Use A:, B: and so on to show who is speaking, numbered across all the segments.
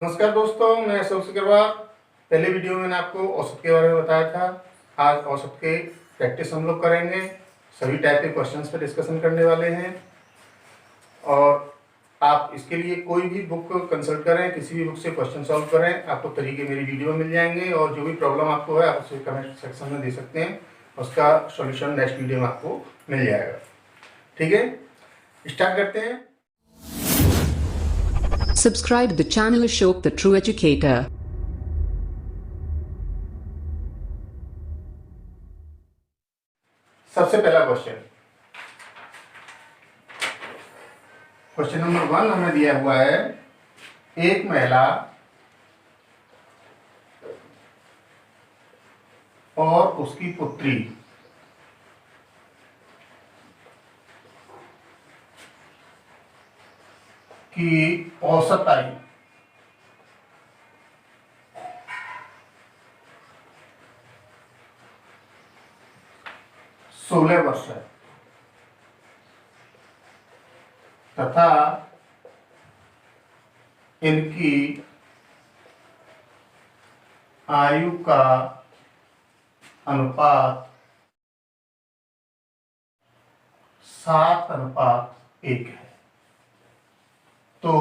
A: नमस्कार दोस्तों, मैं अशोक सिकरवार। पहले वीडियो में मैंने आपको औसत के बारे में बताया था। आज औसत के प्रैक्टिस हम लोग करेंगे। सभी टाइप के क्वेश्चंस पर डिस्कशन करने वाले हैं और आप इसके लिए कोई भी बुक कंसल्ट करें, किसी भी बुक से क्वेश्चन सॉल्व करें, आपको तरीके मेरी वीडियो में मिल जाएंगे और जो भी प्रॉब्लम आपको है आप उसे कमेंट सेक्शन में दे सकते हैं। उसका सॉल्यूशन नेक्स्ट वीडियो में आपको मिल जाएगा। ठीक है, स्टार्ट करते हैं।
B: Subscribe the channel Ashok the True Educator.
A: सबसे पहला क्वेश्चन नंबर 1 हमें दिया हुआ है। एक महिला और उसकी पुत्री की औसत आयु 16 वर्ष है तथा इनकी आयु का अनुपात 7:1 है। तो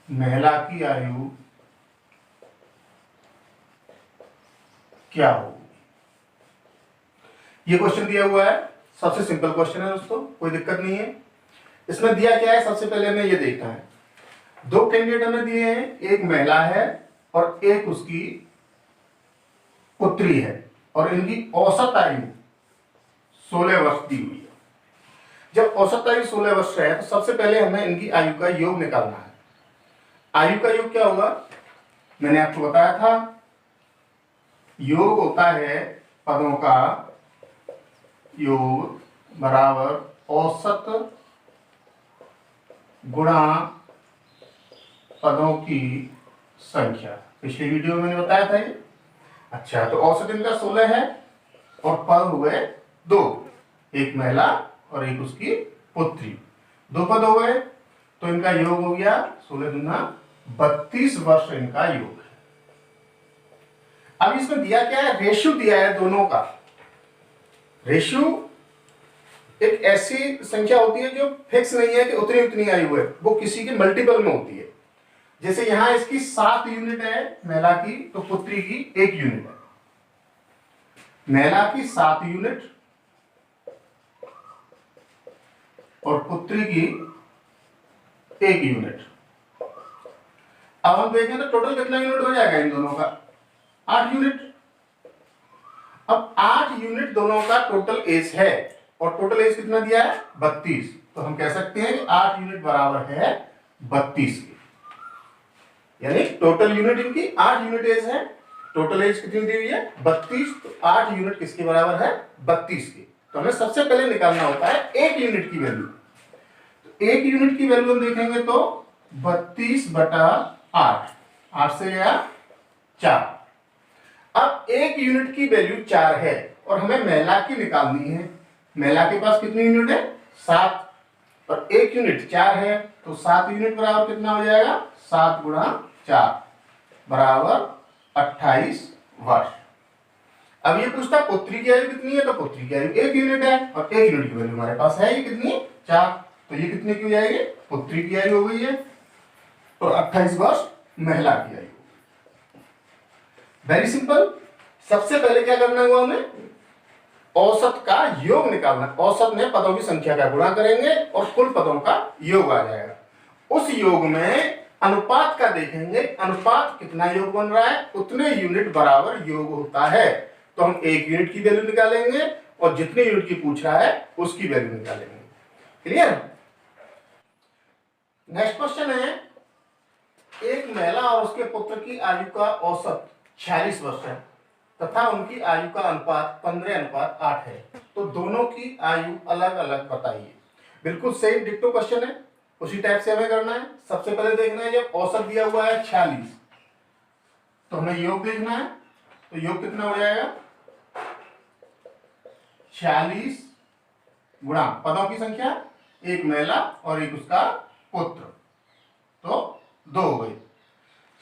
A: महिला की आयु क्या होगी? ये क्वेश्चन दिया हुआ है। सबसे सिंपल क्वेश्चन है दोस्तों, कोई दिक्कत नहीं है। इसमें दिया क्या है, सबसे पहले हमें ये देखना है। दो कैंडिडेट हमें दिए हैं, एक महिला है और एक उसकी पुत्री है और इनकी औसत आयु 16 वर्ष दी हुई है। जब औसत आयु 16 वर्ष है तो सबसे पहले हमें इनकी आयु का योग निकालना है। आयु का योग क्या होगा, मैंने आपको बताया था। योग होता है पदों का योग बराबर औसत गुणा पदों की संख्या। पिछली वीडियो में मैंने बताया था ये। अच्छा, तो औसत इनका 16 है और पद हुए 2, एक महिला और एक उसकी पुत्री। 2 पद हो गए तो इनका योग हो गया 16 दूना 32 वर्ष इनका योग है। अब इसमें दिया क्या है, रेशियो दिया है दोनों का। रेशियो एक ऐसी संख्या होती है जो फिक्स नहीं है कि उतनी उतनी आयु है, वो किसी के मल्टीपल में होती है। जैसे यहां इसकी 7 यूनिट है महिला की, तो पुत्री की 1 यूनिट है। महिला की 7 यूनिट और पुत्री की 1 यूनिट। अब हम देखें तो टोटल कितना यूनिट हो जाएगा इन दोनों का, 8 यूनिट। अब 8 यूनिट दोनों का टोटल एज है और टोटल एज कितना दिया है, 32। तो हम कह सकते हैं कि 8 यूनिट बराबर है 32 के, यानी टोटल यूनिट इनकी 8 यूनिट एज है। टोटल एज कितनी दी हुई है, 32। तो 8 यूनिट किसके बराबर है, 32 के। तो हमें सबसे पहले निकालना होता है 1 यूनिट की वैल्यू। तो 1 यूनिट की वैल्यू हम देखेंगे तो 32/8, 8 से गया 4। अब 1 यूनिट की वैल्यू 4 है और हमें महिला की निकालनी है। महिला के पास कितनी यूनिट है, 7, और 1 यूनिट 4 है, तो 7 यूनिट बराबर कितना हो जाएगा, 7 गुणा 4 बराबर 28 वर्ष। अब ये पूछता पुत्री की आयु कितनी है, तो पुत्री की आयु 1 यूनिट है और 1 यूनिट की वैल्यू हमारे पास है, ये कितनी है, 4। तो ये कितने की हो जाएगी, पुत्री की आयु हो गई है, तो 28 वर्ष महिला की आयु। Very simple. सबसे पहले क्या करना हुआ, हमें औसत का योग निकालना। औसत में पदों की संख्या का गुणा करेंगे और कुल पदों का योग आ जाएगा। उस योग में अनुपात का देखेंगे, अनुपात कितना योग बन रहा है, उतने यूनिट बराबर योग होता है। तो हम 1 यूनिट की वैल्यू निकालेंगे और जितने यूनिट की पूछ रहा है उसकी वैल्यू निकालेंगे। क्लियर? नेक्स्ट क्वेश्चन है, एक महिला और उसके पुत्र की आयु का औसत 46 वर्ष है तथा उनकी आयु का अनुपात 15:8 है। तो दोनों की आयु अलग अलग बताइए। बिल्कुल सेम डिक्टो क्वेश्चन है, उसी टाइप से हमें करना है। सबसे पहले देखना है, जब औसत दिया हुआ है 46, तो हमें योग देखना है। तो योग कितना हो जाएगा, 46 गुणा पदों की संख्या एक महिला और एक उसका पुत्र, तो 2 हो गई।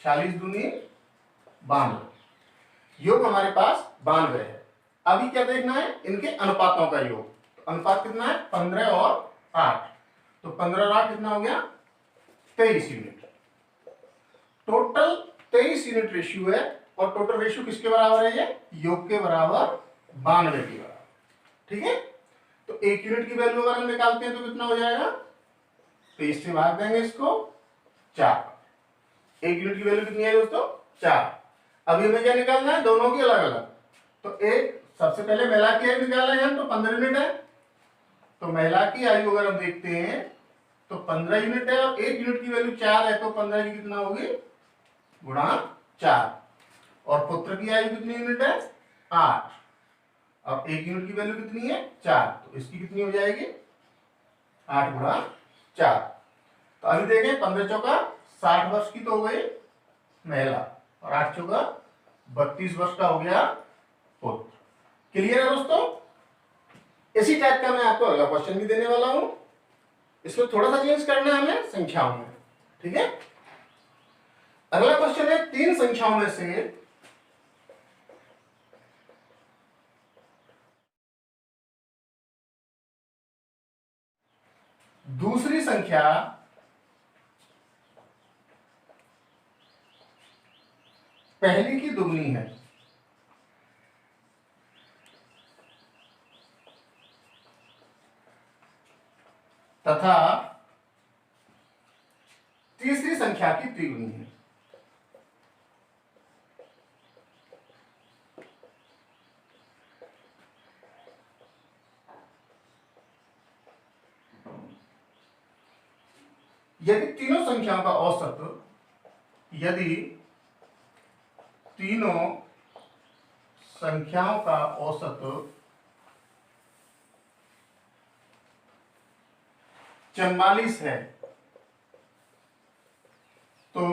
A: 46 दूनी 92, योग हमारे पास 92 है। अभी क्या देखना है, इनके अनुपातों का योग। तो अनुपात कितना है, 15 और 8, तो 15 और 8 कितना हो गया, 23 यूनिट। टोटल 23 यूनिट रेशियो है, और टोटल रेशियो किसके बराबर है, ये योग के बराबर, 92 के बराबर। ठीक है, तो 1 यूनिट की वैल्यू अगर हम निकालते हैं तो कितना हो जाएगा, 23 से भाग देंगे इसको 4। 1 यूनिट की वैल्यू कितनी है दोस्तों, 4। अभी हमें क्या निकालना है, दोनों की अलग अलग। तो एक सबसे पहले महिला की आयु निकालना है हम, तो 15 यूनिट है। तो महिला की आयु अगर हम देखते हैं तो 15 यूनिट है, और 1 यूनिट की वैल्यू 4 है, तो 15 की कितना होगी, गुणा 4। और पुत्र की आयु कितनी यूनिट है, 8। अब 1 यूनिट की वैल्यू कितनी है, 4, तो इसकी कितनी हो जाएगी, 8 गुणा 4। तो अभी देखें, 15 चौका 60 वर्ष की तो हो गई महिला, और 8 चौका 32 वर्ष का हो गया पुत्र। क्लियर है दोस्तों। इसी टाइप का मैं आपको अगला क्वेश्चन भी देने वाला हूं, इसमें थोड़ा सा चेंज करना है हमें संख्याओं में। ठीक है, अगला क्वेश्चन है 3 संख्याओं में से दूसरी संख्या पहली की दुगनी है, तथा तीसरी संख्या की त्रिगुणी है। यदि तीनों संख्याओं का औसत, यदि तीनों संख्याओं का औसत 44 है, तो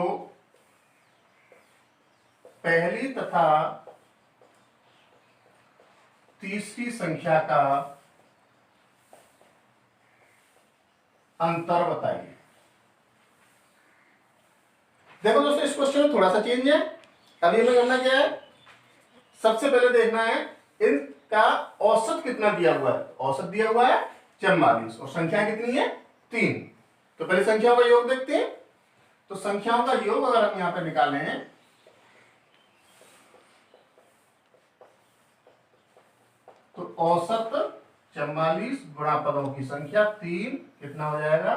A: पहली तथा तीसरी संख्या का अंतर बताइए। देखो दोस्तों, इस क्वेश्चन में थोड़ा सा चेंज है। अभी हमें करना क्या है, सबसे पहले देखना है इनका औसत कितना दिया हुआ है। औसत दिया हुआ है 44, और संख्या कितनी है, 3। तो पहले संख्याओं का योग देखते हैं। तो संख्याओं का योग अगर हम यहां पर निकालें हैं, तो औसत 44 गुणा पदों की संख्या 3 कितना हो जाएगा,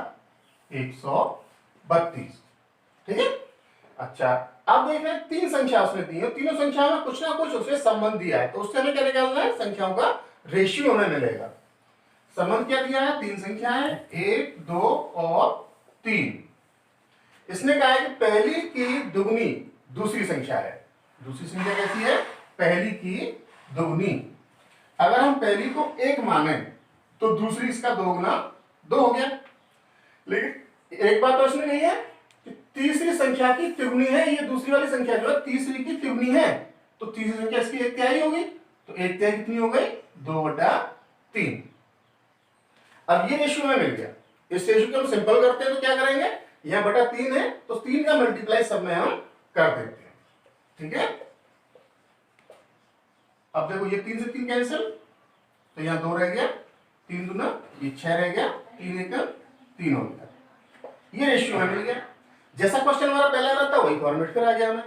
A: 132। ठीक है, अच्छा अब देख रहे हैं 3 संख्या उसने दी है, तीनों संख्या में कुछ ना कुछ उसने संबंध दिया है, तो उससे हमें क्या निकालना है, संख्याओं का रेशियो हमें मिलेगा। संबंध क्या दिया है, 3 संख्या है, 1, 2 और 3। इसने कहा है कि पहली की दुगनी दूसरी संख्या है। दूसरी संख्या कैसी है, पहली की दुगनी। अगर हम पहली को 1 माने तो दूसरी इसका 2 गुना 2 हो गया। लेकिन एक बात तो इसमें नहीं है कि तीसरी संख्या की तिगुनी है, ये दूसरी वाली संख्या जो है तीसरी की तिगुनी है, तो तीसरी संख्या इसकी 1/3 होगी। तो 1/3 कितनी हो गई, 2/3। अब ये रेशियो में मिल गया। इस रेशियो को हम सिंपल करते हैं तो क्या करेंगे, यहां बटा 3 है, तो 3 का मल्टीप्लाई सब में हम कर देते हैं। ठीक है, अब देखो ये 3 से 3 कैंसिल, तो यहां 2 रह गया, 3 दूना ये 6 रह गया, 3 एक 3 हो गया। ये रेशियो हमें मिल गया। जैसा क्वेश्चन हमारा पहला रहा था वही फॉर्मेट फिर आ गया हमें।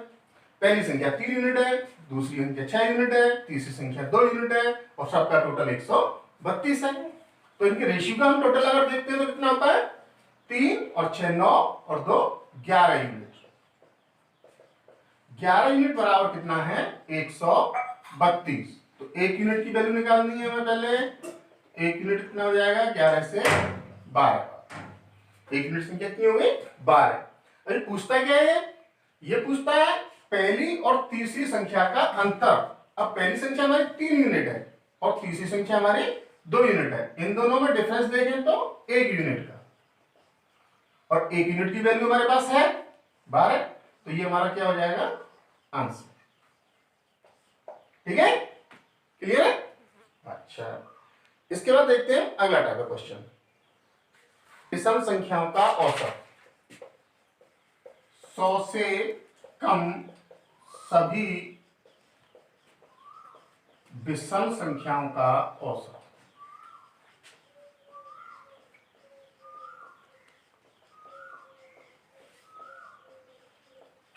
A: पहली संख्या 3 यूनिट है, दूसरी संख्या 6 यूनिट है, तीसरी संख्या 2 यूनिट है, और सबका टोटल 132 है। तो इनके रेशियो का हम टोटल अगर देखते हैं तो कितना होता है, 3 और 6 9 और 2 11 यूनिट। 11 यूनिट बराबर कितना है, 132। तो 1 यूनिट की वैल्यू निकालनी है हमें पहले। 1 यूनिट कितना हो जाएगा, 11 से 12। 1 यूनिट संख्या कितनी हो गई, 12। अरे पूछता क्या है, ये पूछता है पहली और तीसरी संख्या का अंतर। अब पहली संख्या हमारी 3 यूनिट है और तीसरी संख्या हमारी 2 यूनिट है, इन दोनों में डिफरेंस देखें तो 1 यूनिट का, और 1 यूनिट की वैल्यू हमारे पास है 12, तो ये हमारा क्या हो जाएगा, आंसर। ठीक है, क्लियर है। अच्छा, इसके बाद देखते हैं अगला टाइप का क्वेश्चन। विषम संख्याओं का औसत, 100 से कम सभी विषम संख्याओं का औसत।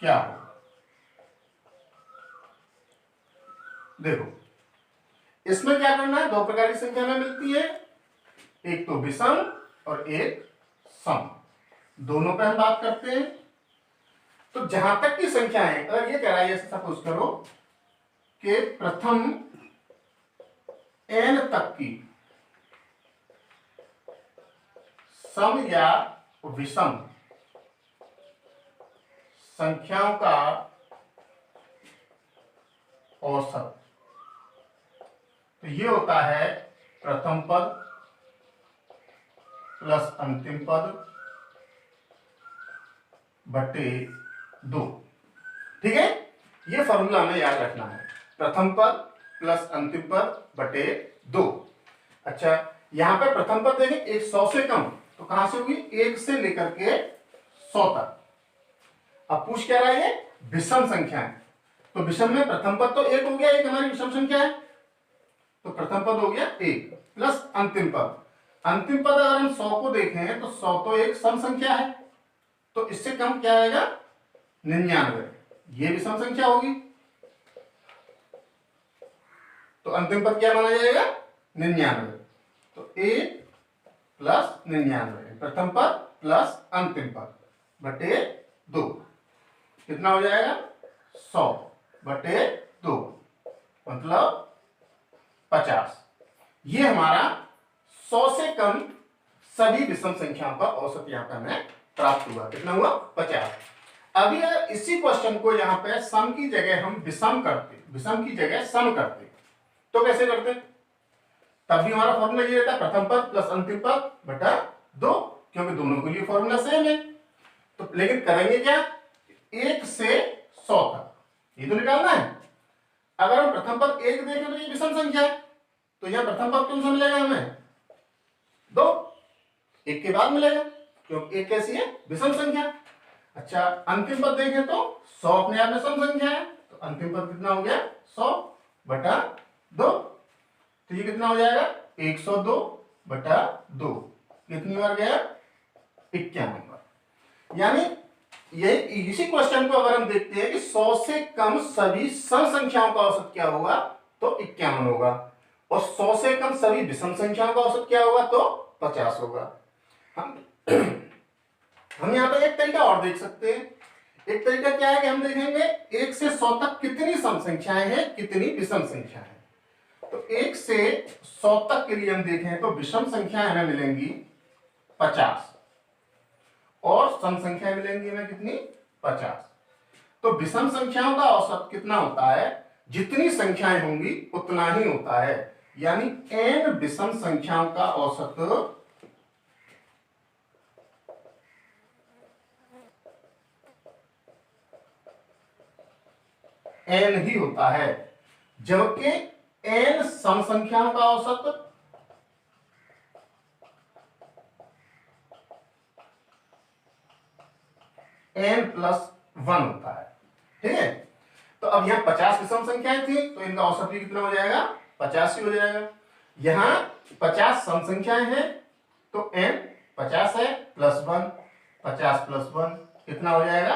A: क्या होगा? देखो, इसमें क्या करना है, दो प्रकार की संख्या में मिलती है, एक तो विषम और एक सम। दोनों पे हम बात करते हैं। तो जहां तक की संख्या है, अगर ये कह रहा है, सपोज करो कि प्रथम n तक की सम या विषम संख्याओं का औसत, तो ये होता है प्रथम पद प्लस अंतिम पद बटे 2। ठीक है, ये फॉर्मूला हमें याद रखना है, प्रथम पद प्लस अंतिम पद बटे 2। अच्छा, यहां पे प्रथम पद देखें, 100 से कम, तो कहां से होगी, 1 से लेकर के 100 तक। अब पूछ क्या रहा है, विषम संख्या है, तो विषम में प्रथम पद तो 1 हो गया, एक हमारी विषम संख्या है, तो प्रथम पद हो गया 1 प्लस अंतिम पद। अंतिम पद अगर हम 100 को देखें तो 100 तो एक सम संख्या है, तो इससे कम क्या आएगा, 99, ये विषम संख्या होगी, तो अंतिम पद क्या माना जाएगा, 99। तो 1 प्लस 99, प्रथम पद प्लस अंतिम पद बटे 2, कितना हो जाएगा, 100 बटे 2 मतलब 50। ये हमारा 100 से कम सभी विषम संख्याओं का औसत यहां पर हमें प्राप्त हुआ, कितना हुआ, 50। अभी अगर इसी क्वेश्चन को यहां पे सम की जगह हम विषम करते, विषम की जगह सम करते, तो कैसे करते, तब भी हमारा फॉर्मूला ये रहता है, प्रथम पद प्लस अंतिम पद बटा 2, क्योंकि दोनों के लिए फॉर्मूला सेम है। तो लेकिन करेंगे क्या, 1 से 100 तक ये तो निकालना है। अगर हम प्रथम पद 1 देखें तो ये विषम संख्या है, तो यहां प्रथम पद कौन सा मिलेगा हमें, 2, 1 के बाद मिलेगा, क्योंकि 1 कैसी है, विषम संख्या। अच्छा, अंतिम पद देखें तो 100 अपने आप में सम संख्या है, तो अंतिम पद कितना हो गया, 100 बटा 2, तो ये कितना हो जाएगा, 102 बटा 2, कितनी बार गया, 51 बार। यानी ये इसी क्वेश्चन को अगर हम देखते हैं कि 100 से कम सभी सम संख्याओं का औसत क्या होगा, तो 51 होगा, और 100 से कम सभी विषम संख्याओं का औसत क्या होगा, तो 50 होगा। हम यहाँ पे एक तरीका और देख सकते हैं। एक तरीका क्या है कि हम देखेंगे 1 से 100 तक कितनी सम संख्याएं हैं, कितनी विषम संख्याएं हैं। तो 1 से 100 तक के लिए हम देखें तो विषम संख्याएं हमें मिलेंगी 50 और सम संख्याएं मिलेंगी हमें कितनी, 50। तो विषम संख्याओं का औसत कितना होता है, जितनी संख्याएं होंगी उतना ही होता है, यानी n विषम संख्याओं का औसत n ही होता है, जबकि n सम संख्याओं का औसत n+1 होता है। ठीक है, तो अब यहां 50 विषम संख्याएं थी, तो इनका औसत भी कितना हो जाएगा, 50 ही हो जाएगा। यहां 50 सम संख्याएं हैं, तो n 50 है +1, 50 + 1 कितना हो जाएगा,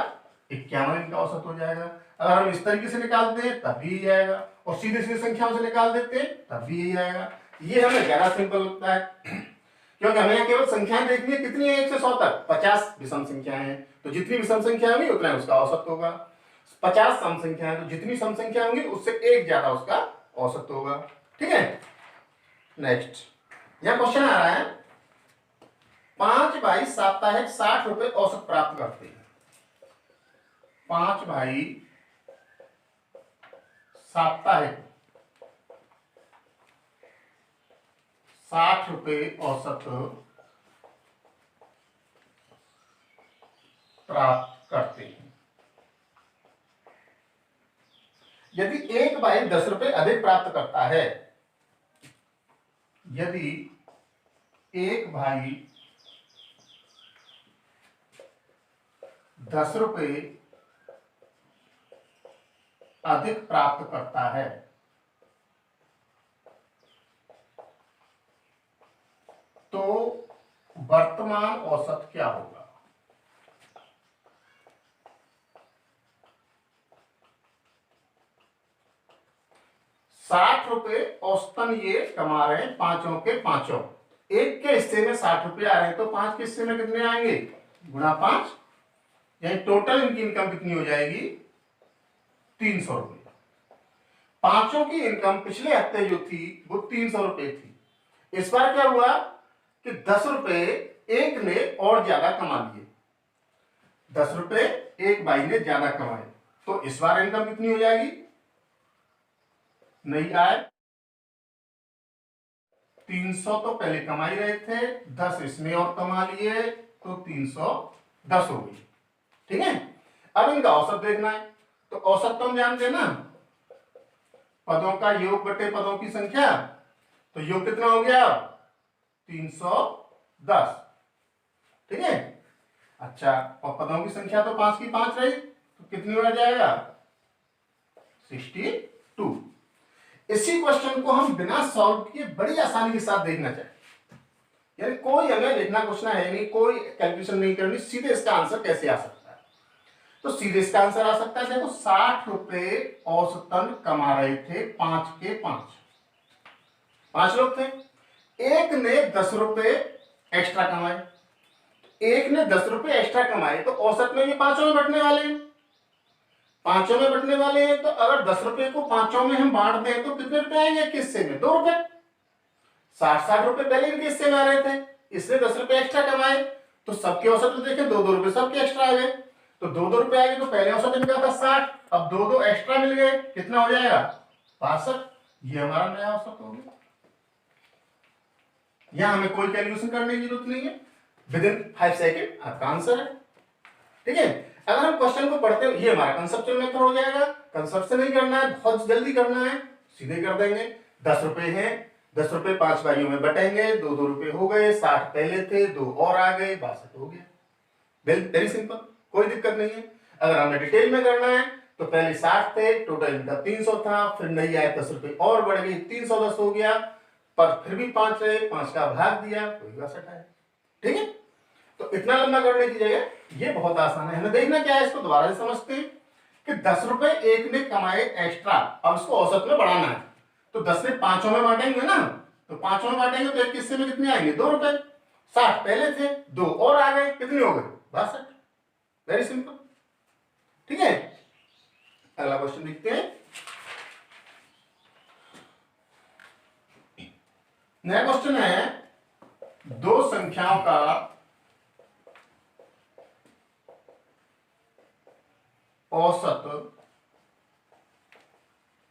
A: 51 इनका औसत हो जाएगा। अगर हम इस तरीके से निकालते हैं तब भी यही आएगा, और सीधे सीधे संख्याओं से निकाल देते हैं तब भी यही आएगा। ये हमें ज्यादा सिंपल लगता है, क्योंकि हमें केवल संख्याएं देखनी है, कितनी है, 1 से 100 तक 50 विषम संख्याएं हैं, तो जितनी विषम संख्या होगी उतना उसका औसत होगा। 50 सम संख्या है, तो जितनी सम संख्या होंगी उससे एक ज्यादा उसका औसत होगा। ठीक है, नेक्स्ट यहां क्वेश्चन आ रहा है, 5 भाई साप्ताहिक 60 रुपए औसत प्राप्त करते हैं। 5 भाई साप्ताहिक 60 रुपए औसत प्राप्त करते हैं। यदि एक भाई 10 रुपए अधिक प्राप्त करता है, यदि एक भाई 10 रुपए अधिक प्राप्त करता है, तो वर्तमान औसत क्या होगा? 60 रुपए औसतन ये कमा रहे हैं, पांचों के पांचों। एक के हिस्से में 60 रुपए आ रहे हैं, तो 5 के हिस्से में कितने आएंगे? गुणा 5, यानी टोटल इनकी इनकम कितनी हो जाएगी? 300 रुपए। पांचों की इनकम पिछले हफ्ते जो थी वो 300 रुपए थी। इस बार क्या हुआ कि 10 रुपए एक ने और ज्यादा कमा लिए, 10 रुपए एक भाई ने ज्यादा कमाए, तो इस बार इनकम कितनी हो जाएगी? नहीं आए 300 तो पहले कमा ही रहे थे, 10 इसमें और कमा लिए, तो 310 हो गई। ठीक है, अब इनका औसत देखना है, तो औसत तो हम जानते हैं ना, पदों का योग बटे पदों की संख्या, तो योग कितना हो गया? 310। ठीक है, अच्छा, और पदों की संख्या तो 5 की 5 रही, तो कितनी हो जाएगा? 62। इसी क्वेश्चन को हम बिना सॉल्व किए बड़ी आसानी के साथ देखना चाहिए, यानी कोई हमें लिखना पूछना है नहीं, कोई कैलकुलेशन नहीं करनी, सीधे इसका आंसर कैसे आ सकता है? तो सीधे इसका आंसर आ सकता है, देखो 60 रुपए औसतन कमा रहे थे, 5 के 5 लोग थे, एक ने 10 रुपए एक्स्ट्रा कमाए, एक ने 10 रुपए एक्स्ट्रा कमाए, तो औसत में ये पांचों में बंटने वाले हैं, पांचों में बंटने वाले हैं, तो अगर 10 रुपए को पांचों में हम बांट दें तो कितने रुपए आएंगे? किससे में? 2 रुपए। 60 रुपए पहले इनके हिस्से में आ रहे थे, इसने 10 रुपए एक्स्ट्रा कमाए, तो सबके औसत में देखें 2 रुपए सबके एक्स्ट्रा आ गए, तो 2 रुपए आ गए, तो पहले औसत इनका था 60, अब 2 एक्स्ट्रा मिल गए, कितना हो जाएगा? 62। ये हमारा नया औसत हो गया। यहां हमें कोई कैलकुलेशन करने की जरूरत नहीं है, विद इन 5 सेकेंड आपका आंसर है। ठीक है, अगर हम क्वेश्चन को पढ़ते हुए, ये हमारा कंसेप्चुअल मेथड हो जाएगा, कंसेप्ट से नहीं करना है, बहुत जल्दी करना है, सीधे कर देंगे। 10 रुपए हैं, 10 रुपए 5 भाइयों में बटेंगे, 2 रुपए हो गए, 60 पहले थे, 2 और आ गए, 62 हो गया। वेरी सिंपल, कोई दिक्कत नहीं है। अगर हमें डिटेल में करना है तो पहले 60 थे, टोटल इनका 300 था, फिर नहीं आए 10 रुपए और बढ़ गए, 310 हो गया, पर फिर भी 5 रहे, 5 का भाग दिया, कोई 62 है। ठीक है, तो इतना लंबा करने की जगह ये बहुत आसान है। हमें देखना क्या है, इसको दोबारा से समझते हैं कि 10 रुपए एक ने कमाए एक्स्ट्रा, अब इसको औसत में बढ़ाना है, तो 10 ने पांचों में बांटेंगे ना, तो पांचों में बांटेंगे तो एक किस्से में कितने आएंगे? 2 रुपए। 60 पहले थे, 2 और आ गए, कितने हो गए? 62। Very simple. ठीक है, अगला क्वेश्चन देखते हैं। नया क्वेश्चन है, दो संख्याओं का औसत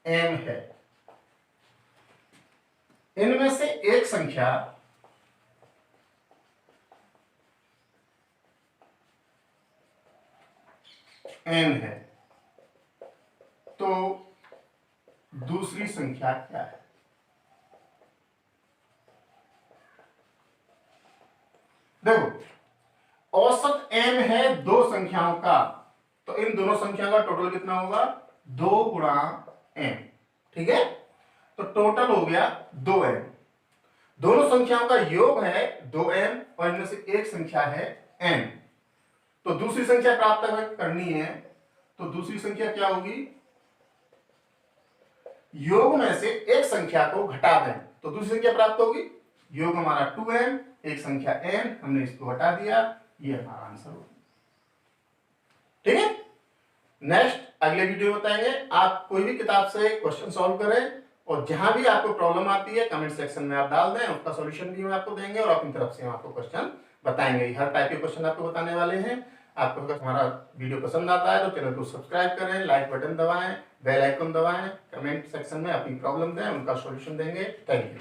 A: m है, इनमें से एक संख्या n है, तो दूसरी संख्या क्या है? देखो, औसत m है दो संख्याओं का, तो इन दोनों संख्या का टोटल कितना होगा? 2 गुणा m। ठीक है, तो टोटल हो गया 2m। दोनों संख्याओं का योग है 2m और इनमें से एक संख्या है n, तो दूसरी संख्या प्राप्त करनी है, तो दूसरी संख्या क्या होगी? योग में से एक संख्या को घटा दें तो दूसरी संख्या प्राप्त होगी। योग हमारा 2m, एक संख्या n, हमने इसको हटा दिया, ये हमारा आंसर होगा। ठीक है, नेक्स्ट अगले वीडियो बताएंगे। आप कोई भी किताब से क्वेश्चन सॉल्व करें और जहां भी आपको प्रॉब्लम आती है कमेंट सेक्शन में आप डाल दें, उसका सॉल्यूशन भी हम आपको देंगे और अपनी तरफ से हम आपको क्वेश्चन बताएंगे। हर टाइप के क्वेश्चन आपको बताने वाले हैं। आपको अगर हमारा वीडियो पसंद आता है तो चैनल को सब्सक्राइब करें, लाइक बटन दबाएं, बेल आइकन दबाएं, कमेंट सेक्शन में अपनी प्रॉब्लम दें, उनका सॉल्यूशन देंगे। Thank you.